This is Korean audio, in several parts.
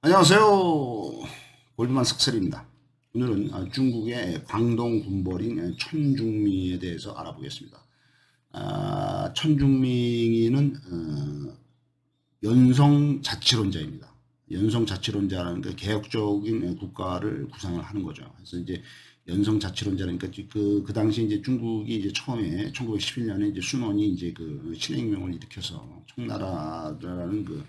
안녕하세요. 골드만 삭설입니다. 오늘은 중국의 광동 군벌인 천중미에 대해서 알아보겠습니다. 천중미는 연성자치론자입니다. 연성자치론자라는 그 개혁적인 국가를 구상을 하는 거죠. 그래서 이제 연성자치론자라니까 그 당시 이제 중국이 이제 처음에 1911년에 이제 순원이 이제 그 신혁명을 일으켜서 청나라라는 그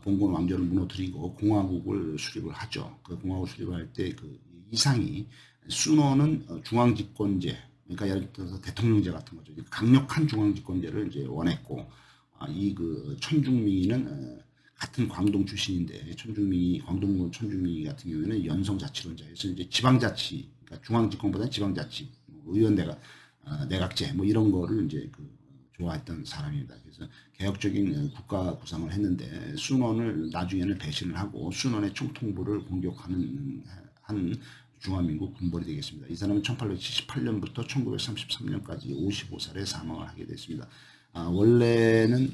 봉건 왕조를 무너뜨리고 공화국을 수립을 하죠. 그 공화국 수립을 할 때 그 이상이 순원은 중앙집권제, 그러니까 예를 들어서 대통령제 같은 거죠. 강력한 중앙집권제를 이제 원했고, 이 그 천중민은 같은 광동 출신인데 천중민이 광동 천중민 같은 경우에는 연성자치론자에서 이제 지방자치, 그러니까 중앙집권보다는 지방자치, 의원내각, 내각제 뭐 이런 거를 이제 그 좋아했던 사람입니다. 그래서 개혁적인 국가 구상을 했는데 순원을 나중에는 배신을 하고 순원의 총통부를 공격하는 한 중화민국 군벌이 되겠습니다. 이 사람은 1878년부터 1933년까지 55살에 사망을 하게 됐습니다. 원래는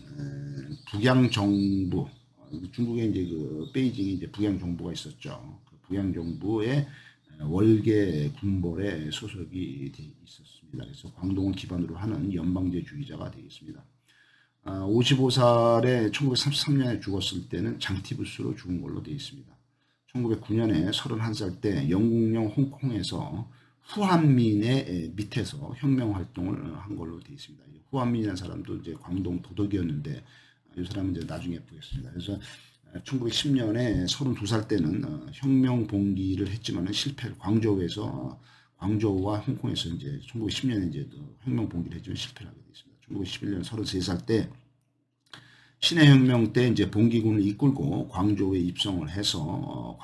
북양 정부, 중국에 이제 그 베이징에 이제 북양 정부가 있었죠. 그 북양 정부의 월계 군벌에 소속이 돼 있었습니다. 그래서 광동을 기반으로 하는 연방제주의자가 되겠습니다. 55살에 1933년에 죽었을 때는 장티부스로 죽은 걸로 되어 있습니다. 1909년에 31살 때 영국령 홍콩에서 후한민의 밑에서 혁명 활동을 한 걸로 되어 있습니다. 후한민이라는 사람도 이제 광동 도덕이었는데 이 사람은 이제 나중에 보겠습니다. 그래서 1910년에 32살 때는 혁명 봉기를 했지만은 실패를 광저우와 홍콩에서 이제 1910년에 이제 혁명 봉기를 했지만 실패를 하게 됐습니다. 1911년 33살 때 신해혁명 때 이제 봉기군을 이끌고 광저우에 입성을 해서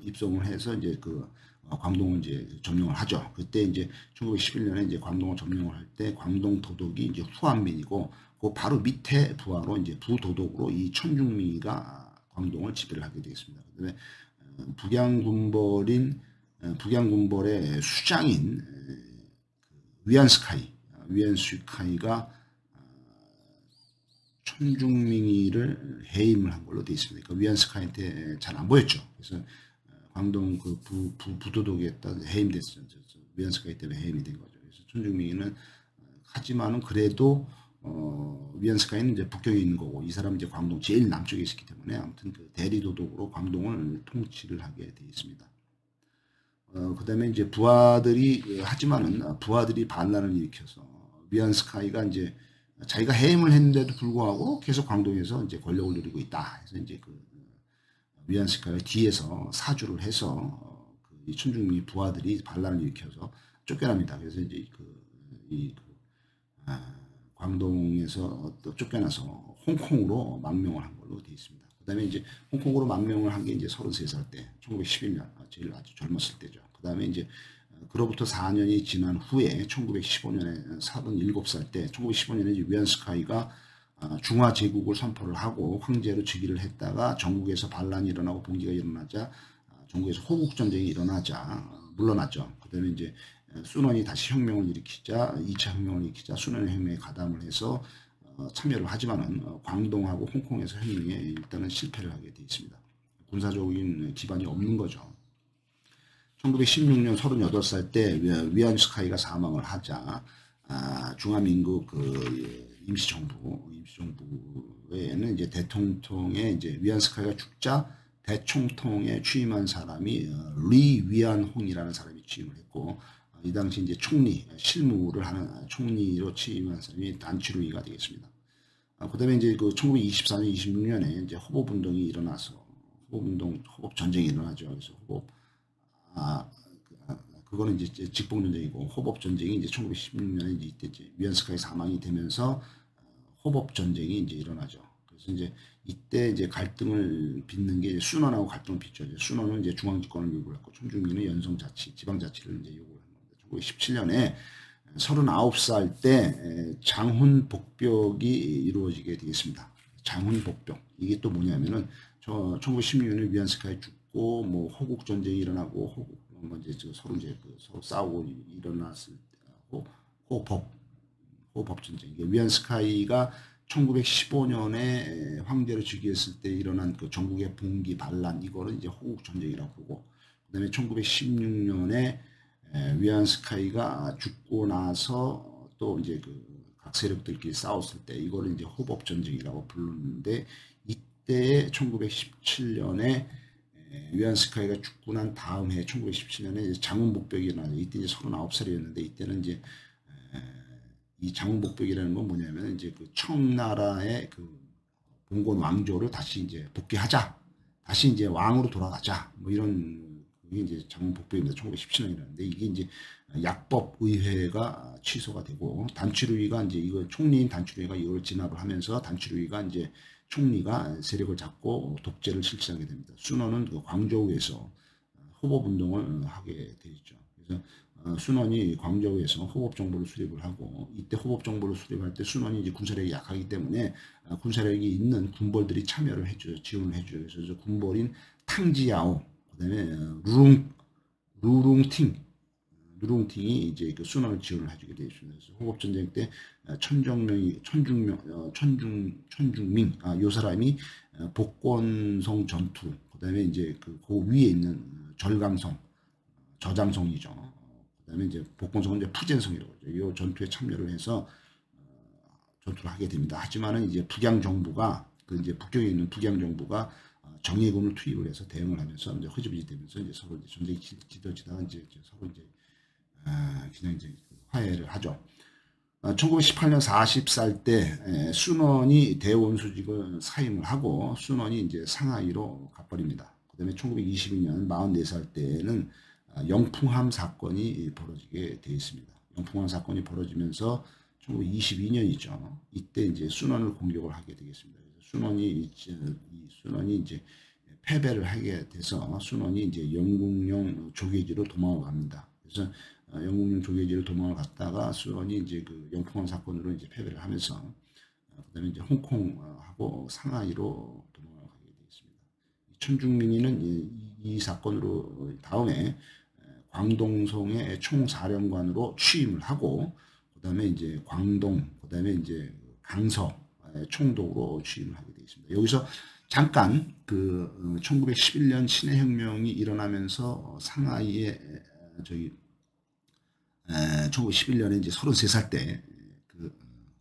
입성을 해서 이제 그 광동을 이제 점령을 하죠. 그때 이제 1911년에 이제 광동을 점령을 할 때 광동 도독이 이제 후한민이고 그 바로 밑에 부하로 이제 부도독으로 이 천중미가 광동을 지배를 하게 되겠습니다. 그다음에 북양군벌의 수장인 위안스카이가 천중민이를 해임을 한 걸로 되어 있습니다. 그러니까 위안스카이한테 잘 안 보였죠. 그래서 광동 그 부도독에다 해임됐어요. 위안스카이 때문에 해임이 된 거죠. 그래서 천중민은 하지만은 그래도 위안스카이는 이제 북경에 있는 거고 이 사람은 이제 광동 제일 남쪽에 있었기 때문에 아무튼 그 대리도독으로 광동을 통치를 하게 되어 있습니다. 그다음에 이제 하지만은 부하들이 반란을 일으켜서 위안스카이가 이제 자기가 해임을 했는데도 불구하고 계속 광동에서 이제 권력을 누리고 있다. 그래서 이제 그 위안스카이가 뒤에서 사주를 해서 그 천중미 부하들이 반란을 일으켜서 쫓겨납니다. 그래서 이제 광동에서 또 쫓겨나서 홍콩으로 망명을 한 걸로 되어 있습니다. 그다음에 이제 홍콩으로 망명을 한 게 이제 33살 때, 1911년 제일 아주 젊었을 때죠. 그다음에 이제 그로부터 4년이 지난 후에 1915년에 37살 때 1915년에 위안스카이가 중화 제국을 선포를 하고 황제로 즉위를 했다가 전국에서 반란이 일어나고 봉기가 일어나자 전국에서 호국 전쟁이 일어나자 물러났죠. 그다음에 이제 순원이 다시 혁명을 일으키자 2차 혁명을 일으키자 순원의 혁명에 가담을 해서 참여를 하지만은 광동하고 홍콩에서 혁명에 일단은 실패를 하게 되어 있습니다. 군사적인 기반이 없는 거죠. 1916년 38살 때 위안스카이가 사망을 하자 중화민국 그 임시정부에는 이제 대통령에 이제 위안스카이가 죽자 대총통에 취임한 사람이 리 위안홍이라는 사람이 취임을 했고 이 당시 이제 실무를 하는 총리로 취임한 사람이 단치루이가 되겠습니다. 그다음에 이제 그 1924년, 26년에 이제 호법운동이 일어나서 호법 전쟁이 일어나죠. 그래서 그거는 이제 직복 전쟁이고 호법 전쟁이 이제 1916년에 이제 이때 이제 위안스카이 사망이 되면서 호법 전쟁이 이제 일어나죠. 그래서 이제 이때 이제 갈등을 빚는 게 순원하고 갈등을 빚죠. 순원은 이제 중앙집권을 요구를 했고 천중민은 연성자치, 지방자치를 이제 요구를 한 겁니다. 1917년에 39살 때 장훈 복벽이 이루어지게 되겠습니다. 장훈 복벽. 이게 또 뭐냐면은 1916년에 위안스카이 죽고 뭐 호국 전쟁이 일어나고 뭐 이제 서로 이제 서로 싸우고 일어났을 때 호법 전쟁. 위안스카이가 1915년에 황제를 즉위했을 때 일어난 그 전국의 봉기 반란 이거는 이제 호국 전쟁이라고 보고 그다음에 1916년에 위안스카이가 죽고 나서 또 이제 그 각 세력들끼리 싸웠을 때 이거를 이제 호법 전쟁이라고 부르는데 이때 1917년에 위안스카이가 죽고 난 다음 해 1917년에 장훈복벽이 일어나죠. 이때 이제 39살이었는데 이때는 이제 이 장훈복벽이라는 건 뭐냐면 이제 그 청나라의 그 봉건 왕조를 다시 이제 복귀하자. 다시 이제 왕으로 돌아가자. 뭐 이런 그게 이제 장훈복벽입니다. 1917년이라는데 이게 이제 약법 의회가 취소가 되고 단추루이가 이제 이거 총리인 단추루이가 이걸 진압을 하면서 단추루이가 이제 총리가 세력을 잡고 독재를 실시하게 됩니다. 순원은 그 광저우에서 호법운동을 하게 되죠. 그래서 순원이 광저우에서 호법정보를 수립을 하고 이때 호법정보를 수립할 때 순원이 이제 군사력이 약하기 때문에 군사력이 있는 군벌들이 참여를 해줘요. 지원을 해줘요. 그래서 군벌인 탕지야오 그다음에 루룽팅이 이제 그 순원을 지원을 해주게 되어 있습니다. 그래서 호법전쟁 때 천중명, 요 사람이 복권성 전투, 그다음에 이제 그 위에 있는 절강성, 저장성이죠. 그다음에 이제 복권성은 이제 푸젠성이라고 하죠. 이 전투에 참여를 해서 전투를 하게 됩니다. 하지만은 이제 북양 정부가 그 이제 북경에 있는 북양 정부가 정예군을 투입을 해서 대응을 하면서 이제 흐지부지 되면서 이제 서로 이제 전쟁이 지더지다가 이제 서로 이제 그냥 이제 화해를 하죠. 1918년 40살 때 순원이 대원수직을 사임을 하고 순원이 이제 상하이로 가버립니다. 그다음에 1922년 44살 때는 영풍함 사건이 벌어지게 되어 있습니다. 영풍함 사건이 벌어지면서 1922년이죠. 이때 이제 순원을 공격을 하게 되겠습니다. 순원이 이제 패배를 하게 돼서 순원이 이제 영국령 조계지로 도망을 갑니다. 그래서 영국령 조계지로 도망을 갔다가 순원이 이제 그 영풍함 사건으로 이제 패배를 하면서 그다음에 이제 홍콩하고 상하이로 도망을 가게 되겠습니다. 천중민이는 이 사건으로 다음에 광동성의 총사령관으로 취임을 하고 그다음에 이제 광동 그다음에 이제 강서 총독으로 취임을 하게 되어 있습니다. 여기서 잠깐 그 1911년 신해혁명이 일어나면서 상하이에 저기 1911년에 이제 33살 때 그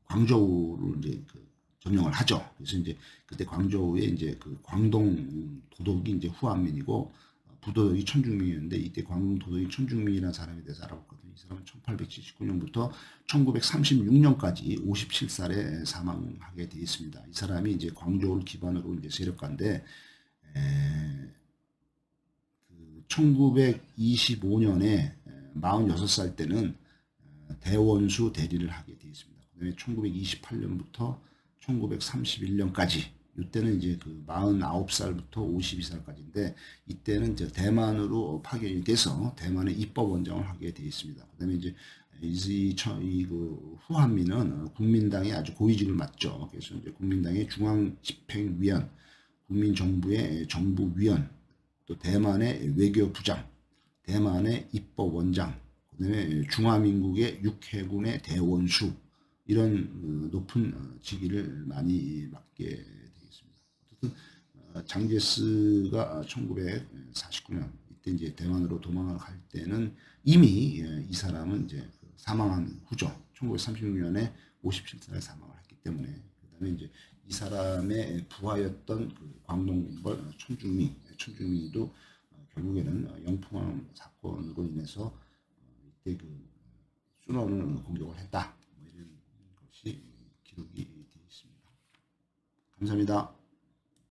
광저우를 이제 그 점령을 하죠. 그래서 이제 그때 광저우에 이제 그 광동 도독이 이제 후한민이고 부도덕이 천중민이었는데 이때 광동 도독이 천중민이라는 사람에 대해서 알아봤거든요. 이 사람은 1879년부터 1936년까지 57살에 사망하게 되어 있습니다. 이 사람이 이제 광저우를 기반으로 이제 세력가인데 1925년에 46살 때는 대원수 대리를 하게 되어 있습니다. 그다음에 1928년부터 1931년까지 이때는 이제 그 49살부터 52살까지인데 이때는 이제 대만으로 파견이 돼서 대만의 입법원장을 하게 되어 있습니다. 그다음에 이제 그 후한민은 국민당의 아주 고위직을 맡죠. 그래서 이제 국민당의 중앙집행위원, 국민정부의 정부위원, 또 대만의 외교부장, 대만의 입법원장, 그다음에 중화민국의 육해군의 대원수 이런 높은 직위를 많이 맡게 되겠습니다. 어쨌든 장제스가 1949년 이때 이제 대만으로 도망을 갈 때는 이미 이 사람은 이제 사망한 후죠. 1936년에 57살에 사망을 했기 때문에 그다음에 이제 이 사람의 부하였던 그 광동군벌 천중민도 결국에는 영풍함 사건으로 인해서 이때 그 순원을 공격을 했다. 뭐 이런 것이 기록이 되어 있습니다. 감사합니다.